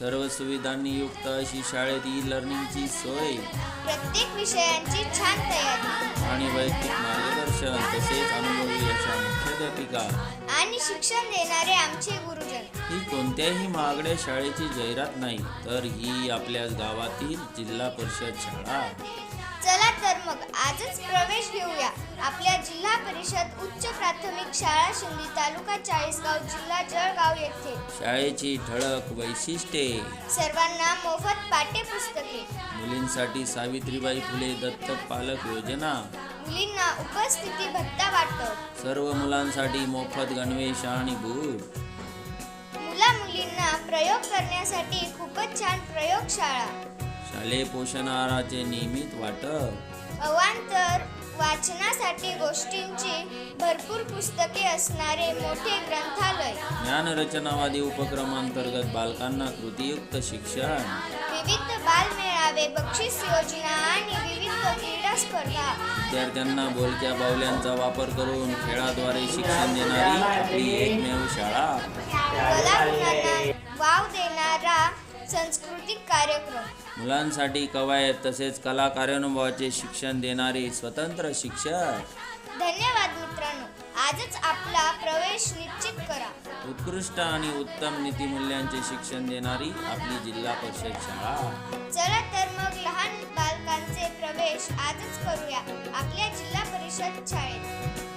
सर्व सुविधांनी युक्त अशी शाळेत ई लर्निंगची सोय, प्रत्येक विषयांची छान तयारी आणि वैयक्तिक मार्गदर्शन, तसेच अनुभवी अशा मुख्याध्यापिका आणि शिक्षण देणारे आमचे गुरुजन. ही कोणत्याही महागड्या शाळेची जाहिरात नाही, तर ही आपल्याच गावातील जिल्हा परिषद शाळा. चला तर मग आजच प्रवेश घेऊया आपल्या जिल्हा परिषद उच्च प्राथमिक शाळा शिंदी, तालुका चाळीसगाव, जिल्हा जळगाव येथे. शाळेची ठळक वैशिष्ट्ये: सर्वांना मोफत पाठ्यपुस्तके, मुलींसाठी सावित्रीबाई फुले दत्तक पालक योजना, मुलींना उपस्थिती भत्ता वाटप, सर्व मुलांसाठी मोफत गणवेश आणि बूट, मुलींना प्रयोग करण्यासाठी खूपच छान प्रयोगशाळा, शालेय पोषण आहाराचे नियमित वाटप, अवांतर वाचनासाठी गोष्टींची भरपूर पुस्तके असणारे मोठे ग्रंथालय, ज्ञानरचनावादी उपक्रमांतर्गत बालकांना कृतीयुक्त शिक्षण, विविध बालमेळावे, बक्षीस योजना आणि विविध क्रीडा स्पर्धा. विद्यार्थ्यांना बोलक्या बाहुल्यांचा वापर करून खेळाद्वारे शिक्षण देणारी आपली एकमेव शाळा. कलागुणांना वाव देणारा सांस्कृतिक कार्यक्रम, मुलांसाठी कवायत तसेच कला कार्यानुभवाचे शिक्षण देणारे स्वतंत्र शिक्षक. धन्यवाद मित्रांनो, आजच आपला प्रवेश निश्चित करा. उत्कृष्ट आणि उत्तम नीतिमूल्यांचे शिक्षण देणारी आपली जिल्हा परिषद शाळा. चला तर मग लहान बालकांचे प्रवेश आजच करूया आपल्या जिल्हा परिषद शाळेत.